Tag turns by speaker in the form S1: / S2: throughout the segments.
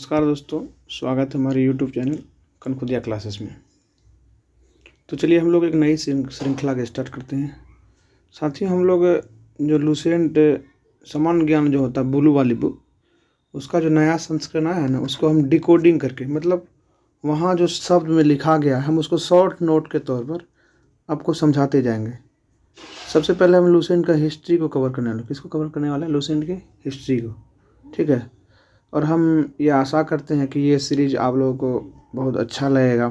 S1: नमस्कार दोस्तों, स्वागत है हमारे यूट्यूब चैनल कनखुदिया क्लासेस में। तो चलिए हम लोग एक नई श्रृंखला के स्टार्ट करते हैं। साथियों, हम लोग जो लूसेंट सामान्य ज्ञान जो होता है ब्लू वाली बुक, उसका जो नया संस्करण आया है ना, उसको हम डिकोडिंग करके मतलब वहाँ जो शब्द में लिखा गया है हम उसको शॉर्ट नोट के तौर पर आपको समझाते जाएंगे। सबसे पहले हम लूसेंट का हिस्ट्री को कवर करने वाले। किसको कवर करने वाले हैं? लूसेंट की हिस्ट्री को। ठीक है। और हम ये आशा करते हैं कि ये सीरीज़ आप लोगों को बहुत अच्छा लगेगा।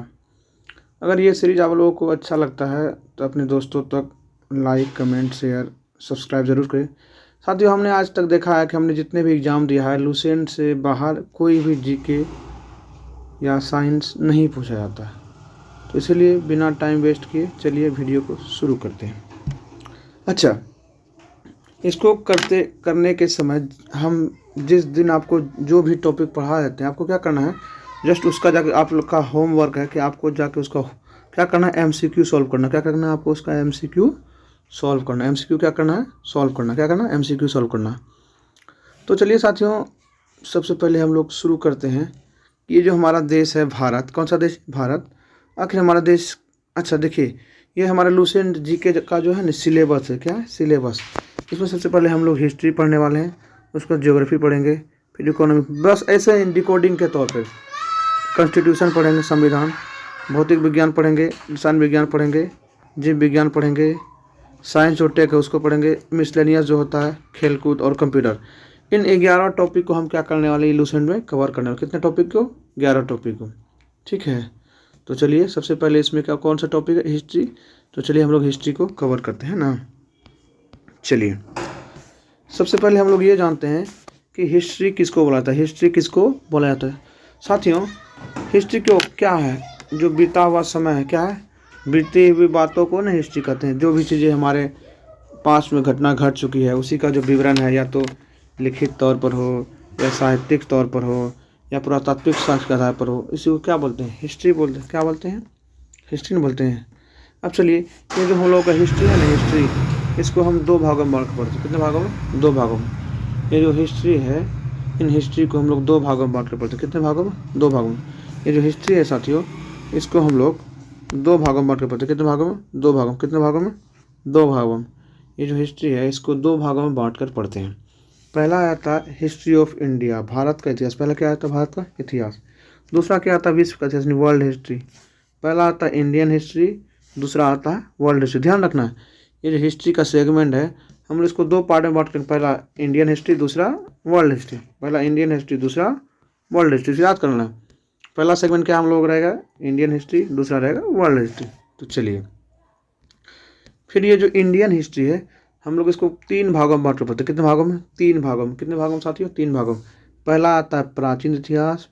S1: अगर ये सीरीज़ आप लोगों को अच्छा लगता है तो अपने दोस्तों तक लाइक, कमेंट, शेयर, सब्सक्राइब ज़रूर करें। साथियों, हमने आज तक देखा है कि हमने जितने भी एग्ज़ाम दिया है लूसेंट से बाहर कोई भी जीके या साइंस नहीं पूछा जाता है। तो इसलिए बिना टाइम वेस्ट किए चलिए वीडियो को शुरू करते हैं। अच्छा, इसको करने के समय हम जिस दिन आपको जो भी टॉपिक पढ़ा देते हैं, आपको क्या करना है, जस्ट उसका जाके आप लोग का होमवर्क है कि आपको जाके उसका क्या करना है, एमसीक्यू सॉल्व करना। क्या करना है आपको? उसका एमसीक्यू सॉल्व करना। एमसीक्यू क्या करना है? सॉल्व करना। क्या करना है? एमसीक्यू सॉल्व करना। तो चलिए साथियों, सबसे पहले हम लोग शुरू करते हैं कि ये जो हमारा देश है भारत, कौन सा देश? भारत। आखिर हमारा देश, अच्छा देखिए, ये हमारा लूसेंट जीके का जो है ना सिलेबस है। क्या है? सिलेबस। इसमें सबसे पहले हम लोग हिस्ट्री पढ़ने वाले हैं, उसका ज्योग्राफी पढ़ेंगे, फिर इकोनॉमी, बस ऐसे डिकोडिंग के तौर पे। कॉन्स्टिट्यूशन पढ़ेंगे, संविधान, भौतिक विज्ञान पढ़ेंगे, रसायन विज्ञान पढ़ेंगे, जीव विज्ञान पढ़ेंगे, साइंस जो टेक है उसको पढ़ेंगे, मिसलेनियस जो होता है, खेलकूद और कंप्यूटर। इन 11 टॉपिक को हम क्या करने वाले हैं लूसेंट में कवर करने वाले। कितने टॉपिक को? 11 टॉपिक को। ठीक है। तो चलिए सबसे पहले इसमें क्या कौन सा टॉपिक है? हिस्ट्री। तो चलिए हम लोग हिस्ट्री को कवर करते हैं ना। चलिए सबसे पहले हम लोग ये जानते हैं कि हिस्ट्री किसको बोला जाता है। हिस्ट्री किसको बोला जाता है? साथियों, हिस्ट्री क्यों क्या है? जो बीता हुआ समय है। क्या है? बीती हुई बातों को ना हिस्ट्री कहते हैं। जो भी चीज़ें हमारे पास में घटना घट चुकी है उसी का जो विवरण है, या तो लिखित तौर पर हो या साहित्यिक तौर पर हो या पुरातात्विक साक्ष्य के आधार पर हो, इसी को क्या बोलते हैं? हिस्ट्री बोलते हैं। क्या बोलते हैं? हिस्ट्री नहीं बोलते हैं। अब चलिए, ये जो हम लोगों का हिस्ट्री है ना, हिस्ट्री, इसको हम 2 भागों में बांट कर पढ़ते हैं। कितने भागों में? 2 भागों में। ये जो हिस्ट्री है, इन हिस्ट्री को हम लोग 2 भागों में बांट कर पढ़ते हैं। कितने भागों में? 2 भागों में। ये जो हिस्ट्री है साथियों, इसको हम लोग 2 भागों में बांट कर पढ़ते हैं। कितने भागों में? 2 भागों में। कितने भागों में? 2 भागों में। ये जो हिस्ट्री है इसको 2 भागों में बांट कर पढ़ते हैं। पहला आता है हिस्ट्री ऑफ इंडिया, भारत का इतिहास। पहला क्या आता है? भारत का इतिहास। दूसरा क्या आता है? विश्व का इतिहास, वर्ल्ड हिस्ट्री। पहला आता है इंडियन हिस्ट्री, दूसरा आता है वर्ल्ड हिस्ट्री। ध्यान रखना है, ये जो हिस्ट्री का सेगमेंट है हम लोग इसको 2 पार्ट में बांट कर, पहला इंडियन हिस्ट्री, दूसरा वर्ल्ड हिस्ट्री। पहला इंडियन हिस्ट्री, दूसरा वर्ल्ड हिस्ट्री। याद करना है, पहला सेगमेंट क्या हम लोग रहेगा? इंडियन हिस्ट्री, दूसरा रहेगा वर्ल्ड हिस्ट्री। तो चलिए, फिर ये जो इंडियन हिस्ट्री है हम लोग इसको 3 भागों में बांट कर पढ़ते हैं। कितने भागों में? 3 भागों में। कितने भागों में साथियों? 3 भागों में। पहला आता है प्राचीन इतिहास,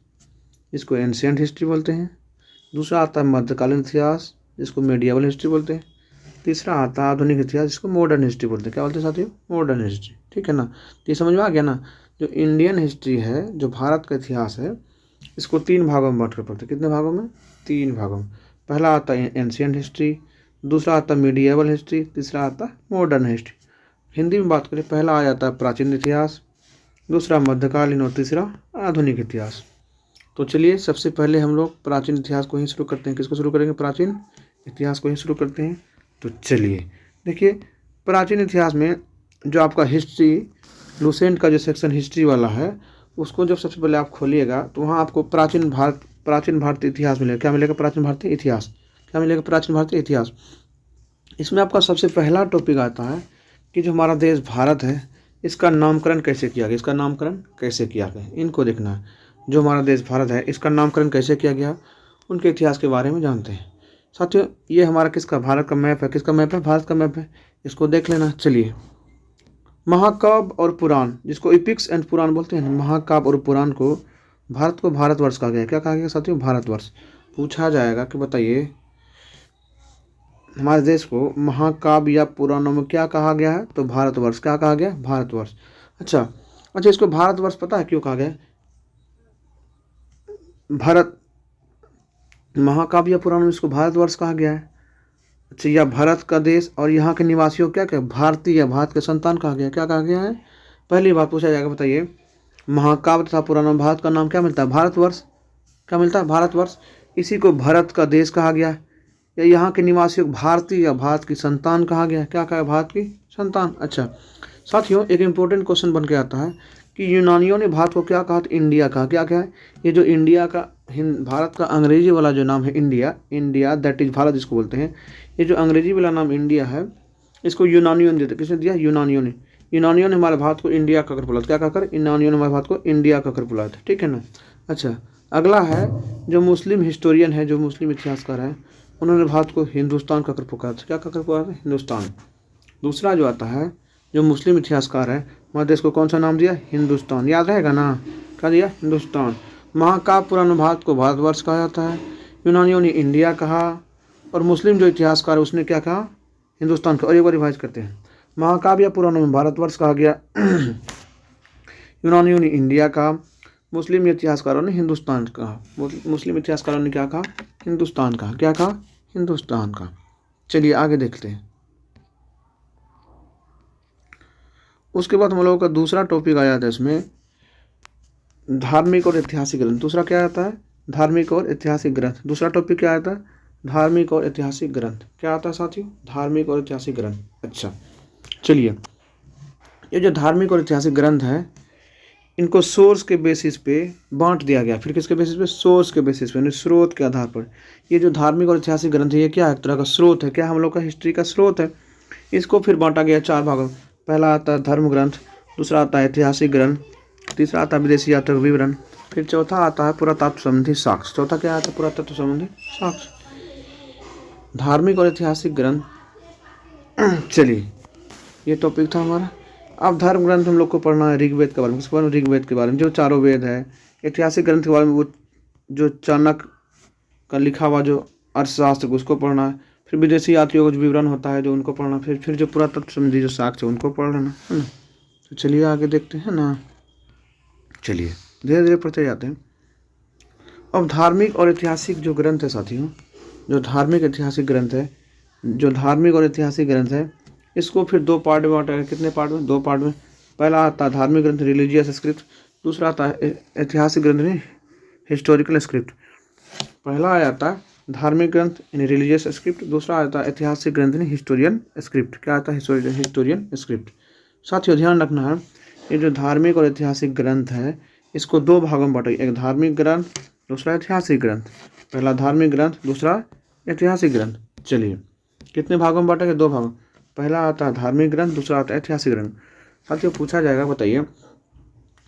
S1: इसको एंशिएंट हिस्ट्री बोलते हैं। दूसरा आता है मध्यकालीन इतिहास, जिसको मेडिएवल हिस्ट्री बोलते हैं। तीसरा आता है आधुनिक इतिहास, जिसको मॉडर्न हिस्ट्री बोलते हैं। क्या बोलते हैं साथियों? Modern history. ठीक है ना। तो ये समझ में आ गया ना। जो इंडियन हिस्ट्री है, जो भारत का इतिहास है, इसको 3 भागों में बांट कर पढ़ते हैं। कितने भागों में? 3 भागों में। पहला आता है एंशिएंट हिस्ट्री, दूसरा आता है मीडिएवल हिस्ट्री, तीसरा आता है मॉडर्न हिस्ट्री। हिंदी में बात करें, पहला आ जाता है प्राचीन इतिहास, दूसरा मध्यकालीन और तीसरा आधुनिक इतिहास। तो चलिए सबसे पहले हम लोग प्राचीन इतिहास को ही शुरू करते हैं। किसको शुरू करेंगे? प्राचीन इतिहास को ही शुरू करते हैं। तो चलिए देखिए, प्राचीन इतिहास में जो आपका हिस्ट्री, लूसेंट का जो सेक्शन हिस्ट्री वाला है, उसको जब सबसे पहले आप खोलिएगा तो वहाँ आपको प्राचीन भारतीय इतिहास मिलेगा। क्या मिलेगा? प्राचीन भारतीय इतिहास। क्या मिलेगा? प्राचीन भारतीय इतिहास। इसमें आपका सबसे पहला टॉपिक आता है कि जो हमारा देश भारत है, इसका नामकरण कैसे किया गया। इसका नामकरण कैसे किया गया, इनको देखना है। जो हमारा देश भारत है, इसका नामकरण कैसे किया गया, उनके इतिहास के बारे में जानते हैं। साथियों, ये हमारा किसका? भारत का मैप है। किसका मैप है? भारत का मैप है। इसको देख लेना। चलिए, महाकाव्य और पुराण, जिसको इपिक्स एंड पुराण बोलते हैं, महाकाव्य और पुराण को भारत को भारतवर्ष कहा गया। क्या कहा गया साथियों? भारतवर्ष। पूछा जाएगा कि बताइए हमारे देश को महाकाव्य या पुराणों में क्या कहा गया है? तो भारतवर्ष। क्या कहा गया? भारतवर्ष। अच्छा, इसको भारतवर्ष पता है क्यों कहा गया? भारत, महाकाव्य या पुराण में इसको भारतवर्ष कहा गया है। अच्छा, या भारत का देश और यहाँ के निवासियों क्या क्या? भारतीय, भारत के संतान कहा गया। क्या कहा गया है? पहली बात पूछा जाएगा, बताइए महाकाव्य तथा पुराण में भारत का नाम क्या मिलता है? भारतवर्ष। क्या मिलता है? भारतवर्ष। इसी को भारत का देश कहा गया, या यहाँ के निवासियों को भारतीय या भारत की संतान कहा गया। क्या कहा? भारत की संतान। अच्छा साथियों, एक इम्पोर्टेंट क्वेश्चन बन के आता है कि यूनानियों ने भारत को क्या कहा? इंडिया कहा। क्या क्या है? ये जो इंडिया का भारत का अंग्रेजी वाला जो नाम है India, India that is Bharat जिसको बोलते हैं, ये जो अंग्रेजी वाला नाम इंडिया है इसको यूनानियों ने दिया। किसने दिया? यूनानियों ने। यूनानियों ने हमारे भारत को इंडिया कहकर बुलाया। क्या कहकर? यूनानियों ने हमारे भारत को इंडिया कहकर बुलाया था। ठीक है ना। अच्छा अगला है जो मुस्लिम हिस्टोरियन है, जो मुस्लिम इतिहासकार है, उन्होंने भारत को हिंदुस्तान कहकर पुकारा था। क्या कहकर पुकारा था? हिंदुस्तान। दूसरा जो आता है जो मुस्लिम इतिहासकार है, हमारे देश को कौन सा नाम दिया? हिंदुस्तान। याद रहेगा ना? क्या दिया? हिंदुस्तान। महाकाव्य पुराण में भारत को भारतवर्ष कहा जाता है, यूनानियों ने इंडिया कहा, और मुस्लिम जो इतिहासकार है उसने क्या कहा? हिंदुस्तान का। और एक बार रिवाइज करते हैं, महाकाव्य या पुराणों में भारतवर्ष कहा गया, यूनानियों ने इंडिया कहा, मुस्लिम इतिहासकारों ने हिंदुस्तान कहा। मुस्लिम इतिहासकारों ने क्या कहा? हिंदुस्तान कहा। क्या कहा? हिंदुस्तान का। चलिए आगे देखते हैं। उसके बाद हम लोगों का दूसरा टॉपिक आ जाता है इसमें, धार्मिक और ऐतिहासिक ग्रंथ। दूसरा क्या आता है? धार्मिक और ऐतिहासिक ग्रंथ। दूसरा टॉपिक क्या आता है? धार्मिक और ऐतिहासिक ग्रंथ। क्या आता है साथियों? धार्मिक और ऐतिहासिक ग्रंथ। अच्छा चलिए, ये जो धार्मिक और ऐतिहासिक ग्रंथ है इनको सोर्स के बेसिस पे बांट दिया गया। फिर किसके बेसिस पे? सोर्स के बेसिस पे, यानी स्रोत के आधार पर। ये जो धार्मिक और ऐतिहासिक ग्रंथ है ये क्या है? एक तरह का स्रोत है। क्या? हम लोग का हिस्ट्री का स्रोत है। इसको फिर बांटा गया 4 भागों। पहला आता है धर्म ग्रंथ, दूसरा आता है ऐतिहासिक ग्रंथ, तीसरा आता है विदेशी यात्रा विवरण, फिर चौथा आता है पुरातत्व संबंधी साक्ष्य। चौथा क्या आता है? पुरातत्व संबंधी साक्ष्य। धार्मिक और ऐतिहासिक ग्रंथ। चलिए ये टॉपिक था हमारा। अब धर्म ग्रंथ हम लोग को पढ़ना है ऋग्वेद के बारे में। किसके बारे में? ऋग्वेद के बारे में, जो चारों वेद है। ऐतिहासिक ग्रंथ के बारे में वो जो चाणक्य का लिखा हुआ जो अर्थशास्त्र उसको पढ़ना है। फिर विदेशी यात्रियों का जो विवरण होता है जो उनको पढ़ना। फिर जो पुरातत्व संबंधी जो साक्ष्य उनको पढ़ लेना है ना। तो चलिए आगे देखते हैं ना। चलिए धीरे धीरे पढ़ते जाते हैं। अब धार्मिक और ऐतिहासिक जो ग्रंथ है साथियों, जो धार्मिक ऐतिहासिक ग्रंथ है, जो धार्मिक और ऐतिहासिक ग्रंथ है इसको फिर 2 पार्ट में बांटा है। कितने पार्ट में? 2 पार्ट में। पहला आता है धार्मिक ग्रंथ रिलीजियस स्क्रिप्ट, दूसरा आता है ऐतिहासिक ग्रंथ नहीं हिस्टोरिकल स्क्रिप्ट। पहला आ जाता है धार्मिक ग्रंथ यानी रिलीजियस स्क्रिप्ट, दूसरा आता है ऐतिहासिक ग्रंथ यानी हिस्टोरियन स्क्रिप्ट। क्या आता है? Historian script. साथियों ध्यान रखना है, ये जो धार्मिक और ऐतिहासिक ग्रंथ है इसको 2 भागों में बांटा। एक धार्मिक ग्रंथ, दूसरा ऐतिहासिक ग्रंथ। पहला धार्मिक ग्रंथ, दूसरा ऐतिहासिक ग्रंथ। चलिए कितने भागों में बांटा गया? 2 भागों। पहला आता है धार्मिक ग्रंथ, दूसरा आता है ऐतिहासिक ग्रंथ। साथियों पूछा जाएगा, बताइए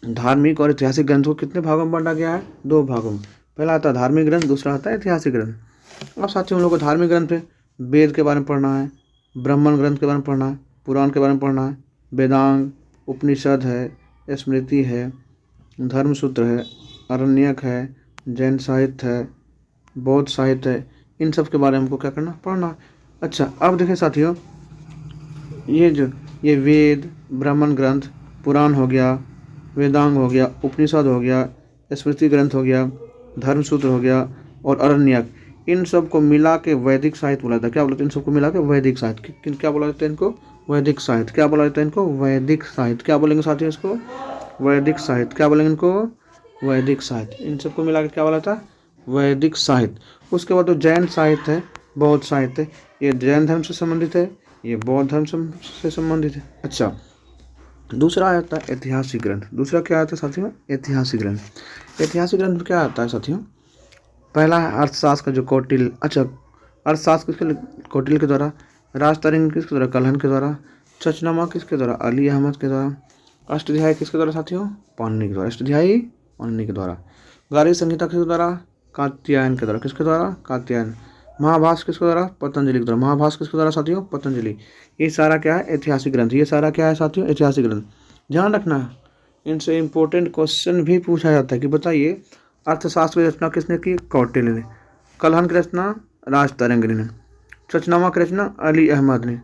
S1: धार्मिक और ऐतिहासिक ग्रंथ को कितने भागों में बांटा गया है? 2 भागों में। पहला आता है धार्मिक ग्रंथ, दूसरा आता है ऐतिहासिक ग्रंथ। अब साथियों हम लोग को धार्मिक ग्रंथ पे वेद के बारे में पढ़ना है, ब्राह्मण ग्रंथ के बारे में पढ़ना है, पुराण के बारे में पढ़ना है, वेदांग, उपनिषद है, स्मृति है, धर्मसूत्र है, आरण्यक है, जैन साहित्य है, बौद्ध साहित्य है। इन सब के बारे में हमको क्या करना? पढ़ना। अच्छा अब देखें साथियों, ये वेद, ब्राह्मण ग्रंथ, पुराण हो गया, वेदांग हो गया, उपनिषद हो गया, स्मृति ग्रंथ हो गया, धर्मसूत्र हो गया और आरण्यक, इन सब को मिला के वैदिक साहित्य बोला जाता है। क्या बोलते हैं? इन सबको मिला के वैदिक साहित्य। क्या बोला जाता है इनको? वैदिक साहित्य। क्या बोला जाता है इनको? वैदिक साहित्य। क्या बोलेंगे साथियों इसको? वैदिक साहित्य। क्या बोलेंगे इनको? वैदिक साहित्य। इन सबको मिला के क्या बोला जाता है? वैदिक साहित्य। उसके बाद तो जैन साहित्य है, बौद्ध साहित्य, ये जैन धर्म से संबंधित है, ये बौद्ध धर्म से संबंधित है। अच्छा दूसरा आता है ऐतिहासिक ग्रंथ। दूसरा क्या आता है साथियों? ऐतिहासिक ग्रंथ। ऐतिहासिक ग्रंथ में क्या आता है साथियों? पहला है अर्थशास्त्र का जो कौटिल्य। अच्छा अर्थशास्त्र किसके? कौटिल्य के द्वारा। राजतरंगिणी किसके द्वारा? कलहन के द्वारा। चचनामा किसके द्वारा? अली अहमद के द्वारा। अष्टाध्यायी किसके द्वारा साथियों? पाणिनि के द्वारा। अष्टाध्यायी पाणिनि के द्वारा। गार्गी संहिता किसके द्वारा? कात्यायन के द्वारा। किसके द्वारा? कात्यायन। महाभाष्य किसके द्वारा? पतंजलि के द्वारा। महाभाष्य किसके द्वारा साथियों? पतंजलि। ये सारा क्या है? ऐतिहासिक ग्रंथ। ये सारा क्या है साथियों? ऐतिहासिक ग्रंथ। ध्यान रखना इनसे इंपॉर्टेंट क्वेश्चन भी पूछा जाता है कि बताइए अर्थशास्त्र की रचना किसने की? कौटिल्य ने। कलहन की रचना राजतरंगिणी ने। चचनामा की रचना अली अहमद ने।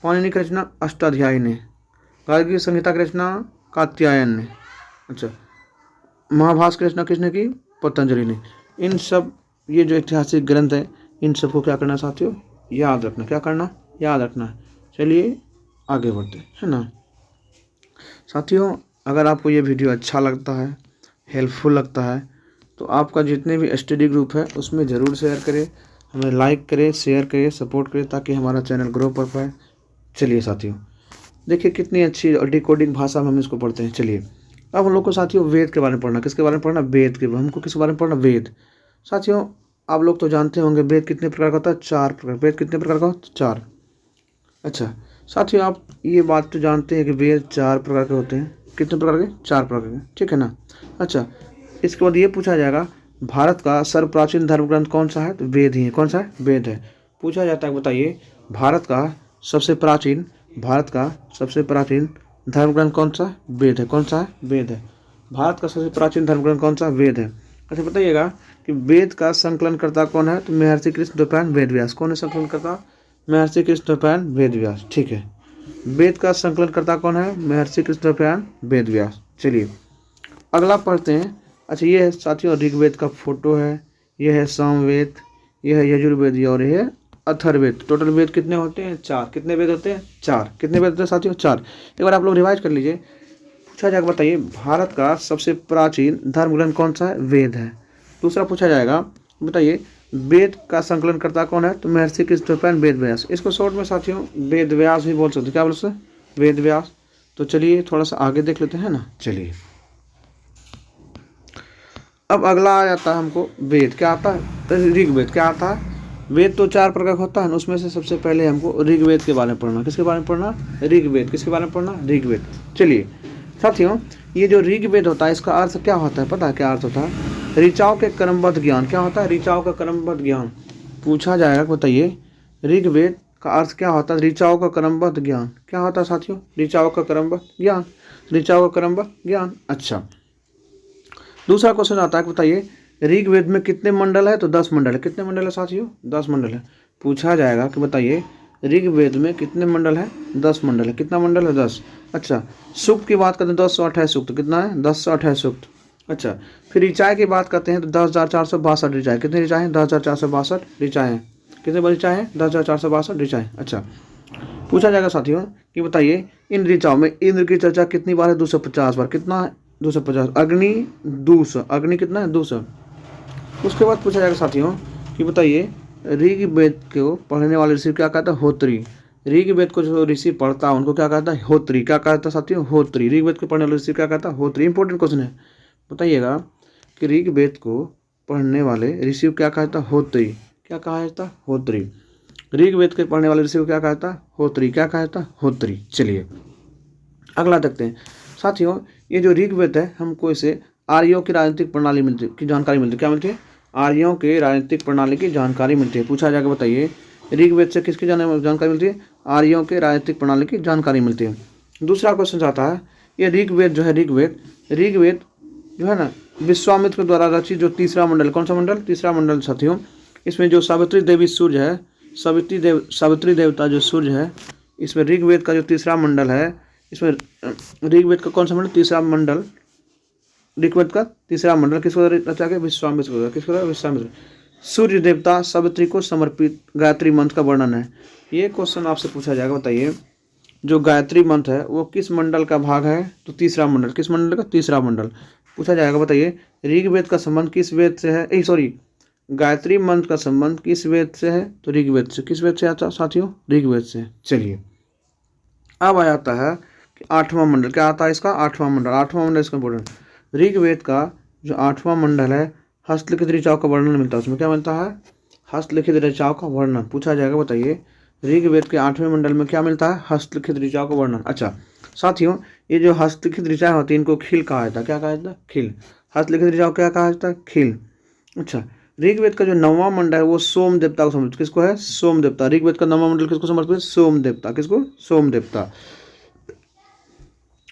S1: पाणिनि की रचना अष्टाध्यायी ने। गार्गी संहिता की रचना कात्यायन ने। अच्छा महाभाष्य की रचना किसने की? पतंजलि ने। इन सब ये जो ऐतिहासिक ग्रंथ है इन सबको क्या करना साथियों? याद रखना। क्या करना? याद रखना। चलिए आगे बढ़ते है ना साथियों। अगर आपको ये वीडियो अच्छा लगता है, हेल्पफुल लगता है, तो आपका जितने भी स्टडी ग्रुप है उसमें ज़रूर शेयर करें, हमें लाइक करें, शेयर करें, सपोर्ट करें, ताकि हमारा चैनल ग्रो कर पाए। चलिए साथियों, देखिए कितनी अच्छी और डिकोडिंग भाषा में हम इसको पढ़ते हैं। चलिए अब हम लोग को साथियों वेद के बारे में पढ़ना। किसके बारे में पढ़ना? वेद के। हमको किसके बारे में पढ़ना? वेद। साथियों आप लोग तो जानते होंगे वेद कितने प्रकार का होता है? 4 प्रकार। वेद कितने प्रकार का होता है? 4। अच्छा साथियों, आप ये बात तो जानते हैं कि वेद 4 प्रकार के होते हैं। कितने प्रकार के? 4 प्रकार के, ठीक है ना। अच्छा, इसके बाद ये पूछा जाएगा भारत का सर्वप्राचीन धर्म ग्रंथ कौन सा है? तो वेद ही है। कौन सा है? वेद है। पूछा जाता है, बताइए भारत का सबसे प्राचीन धर्म ग्रंथ कौन सा? वेद है। कौन सा है? वेद है। भारत का सबसे प्राचीन धर्म ग्रंथ कौन सा? वेद है। अच्छा बताइएगा कि वेद का संकलनकर्ता कौन है? तो महर्षि कृष्ण द्वैपायन वेद व्यास। कौन है संकलनकर्ता? महर्षि कृष्ण द्वैपायन वेद व्यास, ठीक है। वेद का संकलनकर्ता कौन है? महर्षि कृष्ण द्वैपायन वेद व्यास। चलिए अगला पढ़ते हैं। अच्छा ये है साथियों ऋग्वेद का फोटो है, यह है सामवेद, यह है यजुर्वेद और यह है अथर्ववेद। टोटल वेद कितने होते हैं? 4। कितने वेद होते हैं? 4। कितने वेद होते हैं साथियों? 4। एक बार आप लोग रिवाइज कर लीजिए। पूछा जाएगा, बताइए भारत का सबसे प्राचीन धर्म ग्रंथ कौन सा है? वेद है। दूसरा पूछा जाएगा, बताइए वेद का संकलनकर्ता कौन है? तो महर्षि कृष्ण द्वैपायन वेद व्यास। इसको शॉर्ट में साथियों वेद व्यास भी बोल सकते। क्या बोल सकते? वेद व्यास। तो चलिए थोड़ा सा आगे देख लेते हैं ना। चलिए अब अगला आ जाता है हमको वेद। क्या आता है? तो ऋग्वेद। क्या आता है? वेद तो 4 प्रकार का होता है, उसमें से सबसे पहले हमको ऋग्वेद के बारे में पढ़ना। किसके बारे में पढ़ना? ऋग्वेद। किसके बारे में पढ़ना? ऋग्वेद। चलिए साथियों, ये जो ऋग्वेद होता है इसका अर्थ क्या होता है? पता है क्या अर्थ होता है? ऋचाओं के क्रमबद्ध ज्ञान। क्या होता है? ऋचाओं का क्रमबद्ध ज्ञान। पूछा जाएगा, बताइए ऋग्वेद का अर्थ क्या होता है? ऋचाओं का क्रमबद्ध ज्ञान। क्या होता है साथियों? ऋचाओं का क्रमबद्ध ज्ञान। ऋचाओं का क्रमबद्ध ज्ञान। अच्छा, दूसरा क्वेश्चन आता है कि बताइए ऋग्वेद में कितने मंडल है? तो 10 मंडल है। कितने मंडल है साथियों? 10 मंडल है। पूछा जाएगा कि बताइए ऋग्वेद में कितने मंडल है? 10 मंडल है। कितना मंडल है? 10। अच्छा, सूक्त की बात करते हैं 1028 सूक्त। कितना है? 1028 सूक्त। अच्छा, फिर ऋचाएँ की बात करते हैं तो 10,462 ऋचाएँ। कितने ऋचाएँ हैं? 10,462 ऋचाएँ हैं। कितने ऋचाएँ हैं? 10,462 ऋचाएँ। अच्छा, पूछा जाएगा साथियों कि बताइए इन ऋचाओं में इंद्र की चर्चा कितनी बार है? 250 बार। कितना है? 250। अग्नि 200। अग्नि कितना है? 200। उसके बाद पूछा जाएगा साथियों कि बताइए ऋग्वेद को पढ़ने वाले ऋषि क्या कहता है? होत्री। ऋग्वेद को जो ऋषि पढ़ता है उनको क्या कहता है? होत्री। क्या कहता है साथियों? होत्री। ऋग्वेद को पढ़ने वाले ऋषि क्या कहता है? होत्री। इंपॉर्टेंट क्वेश्चन है, बताइएगा कि ऋग्वेद को पढ़ने वाले ऋषि को क्या कहता है? होत्री। क्या कहा जाता है? होत्री। ऋग्वेद के पढ़ने वाले ऋषि को क्या कहता है? होत्री। क्या कहता है? होत्री। चलिए अगला देखते हैं साथियों। ये जो ऋग्वेद है हमको इसे आर्यों की राजनीतिक प्रणाली की जानकारी मिलती है। क्या मिलती है? आर्यों के राजनीतिक प्रणाली की जानकारी मिलती है। पूछा जाएगा, बताइए ऋग्वेद से किसकी जानकारी मिलती है? आर्यों के राजनीतिक प्रणाली की जानकारी मिलती है। दूसरा क्वेश्चन आता है, ये ऋग्वेद जो है ऋग्वेद जो है ना विश्वामित्र के द्वारा रचित जो तीसरा मंडल। कौन सा मंडल? तीसरा मंडल साथियों। इसमें जो सावित्री देवी सूर्य है, सावित्री देवता जो सूर्य है, इसमें ऋग्वेद का जो तीसरा मंडल है, इसमें ऋग्वेद का कौन सा मंडल? तीसरा मंडल। ऋग्वेद का तीसरा मंडल किसको रचा गया? विश्वामित्र को। किसको? विश्वामित्र। सूर्य देवता सावित्री को समर्पित गायत्री मंत्र का वर्णन है। ये क्वेश्चन आपसे पूछा जाएगा, बताइए जो गायत्री मंत्र है वो किस मंडल का भाग है? तो तीसरा मंडल। किस मंडल का? तीसरा मंडल। पूछा जाएगा, बताइए ऋग्वेद का संबंध किस वेद से है? गायत्री मंत्र का संबंध किस वेद से है? तो ऋग्वेद से। किस वेद से आता साथियों? ऋग्वेद से। चलिए अब आ जाता है कि 8वां मंडल। क्या आता है इसका? 8वां मंडल। 8वां मंडल इसका इंपॉर्टेंट। ऋग्वेद का जो 8वां मंडल है हस्तलिखित ऋचाओं का वर्णन मिलता है। उसमें क्या मिलता है? हस्तलिखित ऋचाओं का वर्णन। पूछा जाएगा, बताइए ऋग्वेद के 8वें मंडल में क्या मिलता है? हस्तलिखित ऋचाओं का वर्णन। अच्छा साथियों, ये जो हस्तलिखित ऋचाएँ होती हैं इनको खिल कहा जाता है। क्या कहा जाता है? खिल। हस्तलिखित ऋचाओं क्या कहा जाता है? खिल। अच्छा, ऋग्वेद का जो 9वां मंडल है वो सोम देवता को समर्पित। किसको है? सोम देवता। ऋग्वेद का 9वां मंडल किसको समर्पित? सोम देवता। किसको? सोम देवता।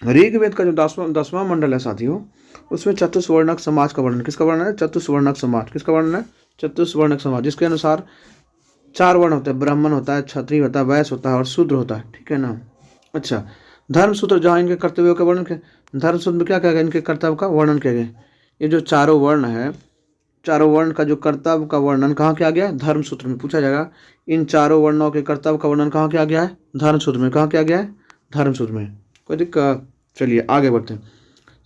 S1: ऋग्वेद का जो 10वां मंडल है साथियों उसमें चतुष्वर्णक समाज का वर्णन। किसका वर्णन है? चतुष्वर्णक समाज। किसका वर्णन है? चतुष्वर्णक समाज, जिसके अनुसार 4 वर्ण होते हैं। ब्राह्मण होता है, क्षत्रिय होता है, वैश्य होता है और शूद्र होता है, ठीक है ना। अच्छा, धर्मसूत्र जहाँ इनके कर्तव्यों का वर्णन किया, धर्मसूत्र में क्या किया गया? इनके कर्तव्य का वर्णन किया गया। ये जो चारों वर्ण है, चारों वर्ण का जो कर्तव्य का वर्णन कहाँ किया गया है? धर्मसूत्र में। पूछा जाएगा इन चारों वर्णों के कर्तव्य का वर्णन कहाँ किया गया है? धर्मसूत्र में। कहाँ किया गया है? धर्मसूत्र में। कोई दिक्कत? चलिए आगे बढ़ते हैं।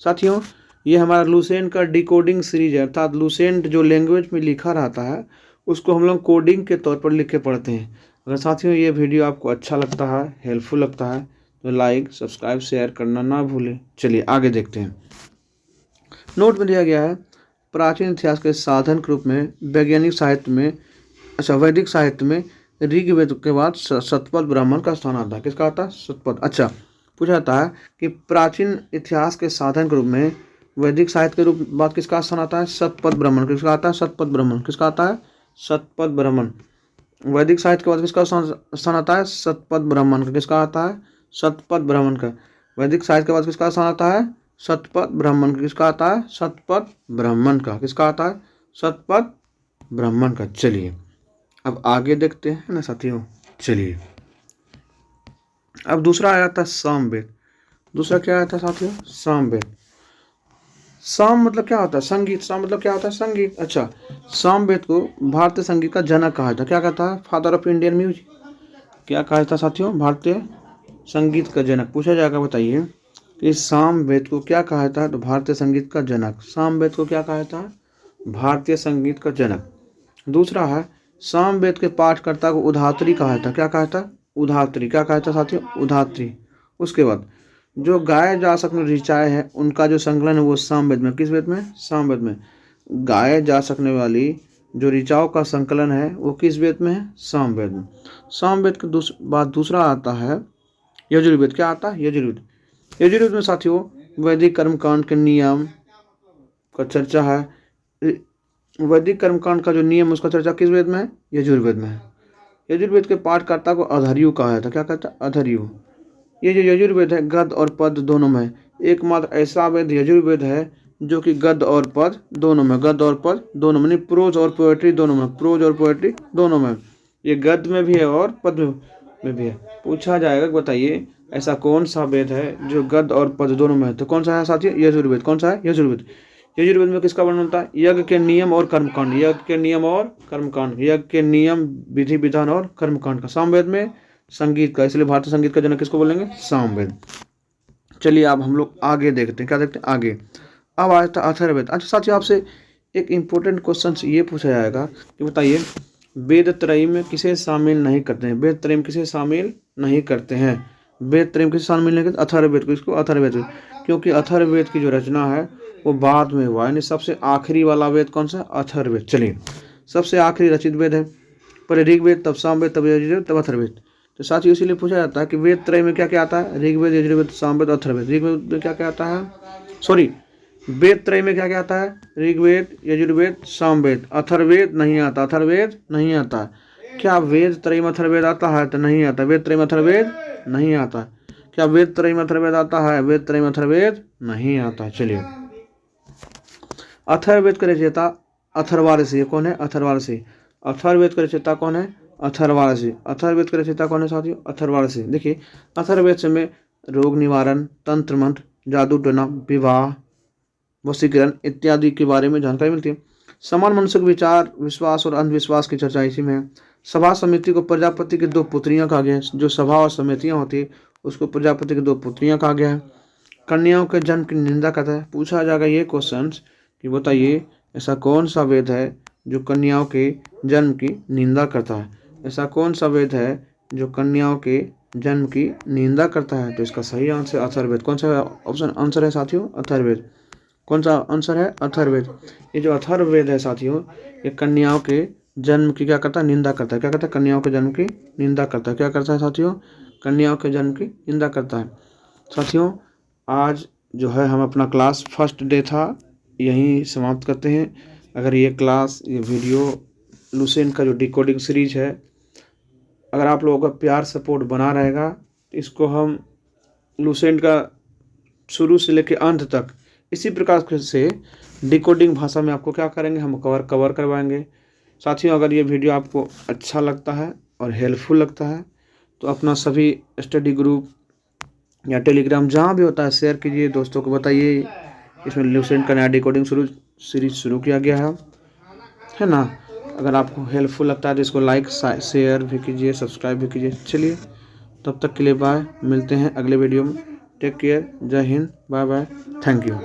S1: साथियों ये हमारा लुसेंट का डिकोडिंग सीरीज है, अर्थात लुसेंट जो लैंग्वेज में लिखा रहता है उसको हम लोग कोडिंग के तौर पर लिख के पढ़ते हैं। अगर साथियों ये वीडियो आपको अच्छा लगता है, हेल्पफुल लगता है तो लाइक, सब्सक्राइब, शेयर करना ना भूलें। चलिए आगे देखते हैं। नोट में दिया गया है प्राचीन इतिहास के साधन के रूप में वैज्ञानिक साहित्य में, वैदिक साहित्य में ऋग्वेद के बाद शतपथ ब्राह्मण का स्थान आता है। किसका आता है? शतपथ। अच्छा, पूछा जाता है कि प्राचीन इतिहास के साधन के रूप में वैदिक साहित्य के रूप बाद किसका स्थान आता है? शतपथ ब्राह्मण। किसका आता है? शतपथ ब्राह्मण। किसका आता है? शतपथ ब्राह्मण। वैदिक साहित्य के बाद किसका स्थान आता है? शतपथ ब्राह्मण का। किसका आता है? शतपथ ब्राह्मण का। वैदिक साहित्य के बाद किसका स्थान आता है? शतपथ ब्राह्मण का। किसका आता है? शतपथ ब्राह्मण का। किसका आता है? शतपथ ब्राह्मण का। चलिए अब आगे देखते हैं ना साथियों। चलिए अब दूसरा आया था सामवेद। दूसरा क्या आया था साथियों? सामवेद। साम मतलब क्या होता है? संगीत। साम मतलब क्या होता है? संगीत। अच्छा, सामवेद को भारतीय संगीत का जनक कहा था। क्या कहता है? Father of Indian music. क्या कहा था साथियों? भारतीय संगीत का जनक। पूछा जाएगा, बताइए कि सामवेद को क्या कहा था? तो भारतीय संगीत का जनक। सामवेद को क्या कहा था? भारतीय संगीत का जनक। दूसरा है सामवेद के पाठकर्ता को उधात्री कहा था। क्या कहा था? उधात्री। क्या कहा था साथियों? उधात्री। उसके बाद जो गाए जा सकने ऋचाएँ हैं उनका जो संकलन है वो सामवेद में। किस वेद में? सामवेद में। गाए जा सकने वाली जो ऋचाओं का संकलन है वो किस वेद में है? सामवेद में। सामवेद के बाद दूसरा आता है यजुर्वेद। क्या आता है? यजुर्वेद। यजुर्वेद में साथियों वैदिक कर्मकांड के नियम का चर्चा है। वैदिक कर्मकांड का जो नियम उसका चर्चा किस वेद में है? यजुर्वेद में है। यजुर्वेद के पाठकर्ता को अधर्यु कहा था। क्या कहता है? अधर्यु। ये जो यजुर्वेद है गद्य और पद्य दोनों में है। एकमात्र ऐसा वेद यजुर्वेद है जो कि गद्य और पद दोनों में, गद्य और पद दोनों में, प्रोज और पोएट्री दोनों में, प्रोज और पोएट्री दोनों में। ये गद्य में भी है और पद्य में भी है। पूछा जाएगा, बताइए ऐसा कौन सा वेद है जो गद्य और पद दोनों में है? तो कौन सा है साथियों? यजुर्वेद। कौन सा है? यजुर्वेद। यजुर्वेद में किसका वर्णन होता है? यज्ञ के नियम और कर्मकांड। यज्ञ के नियम और कर्मकांड। यज्ञ के नियम, विधि विधान और कर्मकांड का। सामवेद में संगीत का, इसलिए भारतीय संगीत का जनक किसको बोलेंगे? सामवेद। चलिए अब हम लोग आगे देखते हैं। क्या देखते हैं? आगे अब आया था अथर्ववेद। अच्छा साथियों आपसे एक इम्पोर्टेंट क्वेश्चन ये पूछा जाएगा कि बताइए वेद त्रयी में किसे शामिल नहीं करते हैं? वेद त्रयी में किसे शामिल नहीं करते हैं? वेद त्रयी में किसे शामिल नहीं करते? अथर्ववेद को। इसको अथर्ववेद, क्योंकि अथर्ववेद की जो रचना है वो बाद में हुआ, यानी सबसे आखिरी वाला वेद कौन सा? अथर्ववेद। चलिए सबसे आखिरी रचित वेद है। पहले ऋग्वेद, तब सामवेद, तब यजुर्वेद, तब अथर्ववेद। तो साथियों इसीलिए पूछा जाता है कि वेद त्रय में क्या क्या आता है? ऋग्वेद, यजुर्वेद, सामवेद, अथर्ववेद। ऋग्वेद में क्या क्या आता है? सॉरी, वेद त्रय में क्या क्या आता है? ऋग्वेद, यजुर्वेद, सामवेद। अथर्ववेद नहीं आता। अथर्ववेद नहीं आता। क्या वेद त्रय में अथर्ववेद आता है? तो नहीं आता। वेद त्रय में अथर्ववेद नहीं आता। क्या वेद त्रय में अथर्ववेद आता है? वेद त्रय में अथर्ववेद नहीं आता। चलिए अथर्ववेद का रचयिता अथर्वाऋषि। कौन है? अथर्वाऋषि। अथर्ववेद का रचयिता कौन है? अथर्वाऋषि। अथर्ववेद का रचयिता कौन है साथियों? अथर्वाऋषि। देखिए अथर्ववेद से में रोग निवारण, तंत्र मंत्र, जादू टोना, विवाह, वशीकरण इत्यादि के बारे में जानकारी मिलती है। समान मनुष्य के विचार, विश्वास और अंधविश्वास की चर्चा इसी में है। सभा समिति को प्रजापति की दो पुत्रियां कहा गया है। जो सभा और समितियां होती है उसको प्रजापति की दो पुत्रियां कहा गया है। कन्याओं के जन्म की निंदा करता है। पूछा जाएगा ये क्वेश्चन कि बताइए ऐसा कौन सा वेद है जो कन्याओं के जन्म की निंदा करता है? ऐसा कौन सा वेद है जो कन्याओं के जन्म की निंदा करता है? तो इसका सही आंसर अथर्ववेद। कौन सा ऑप्शन आंसर है साथियों? अथर्ववेद। कौन सा आंसर है? अथर्ववेद। ये जो अथर्ववेद है साथियों ये कन्याओं के जन्म की क्या करता है? निंदा करता है। क्या करता है? कन्याओं के जन्म की निंदा करता है। क्या करता है साथियों? कन्याओं के जन्म की निंदा करता है। साथियों आज जो है हम अपना क्लास फर्स्ट डे था यहीं समाप्त करते हैं। अगर ये क्लास, ये वीडियो लुसेंट का जो डिकोडिंग सीरीज है, अगर आप लोगों का प्यार सपोर्ट बना रहेगा तो इसको हम लुसेंट का शुरू से लेकर अंत तक इसी प्रकार से डिकोडिंग भाषा में आपको क्या करेंगे? हम कवर करवाएंगे। साथियों अगर ये वीडियो आपको अच्छा लगता है और हेल्पफुल लगता है तो अपना सभी स्टडी ग्रुप या टेलीग्राम जहाँ भी होता है शेयर कीजिए, दोस्तों को बताइए। इसमें लुसेंट का नया डिकोडिंग सीरीज शुरू किया गया है ना। अगर आपको हेल्पफुल लगता है तो इसको लाइक, शेयर भी कीजिए, सब्सक्राइब भी कीजिए। चलिए तब तक के लिए बाय, मिलते हैं अगले वीडियो में। टेक केयर, जय हिंद, बाय बाय, थैंक यू।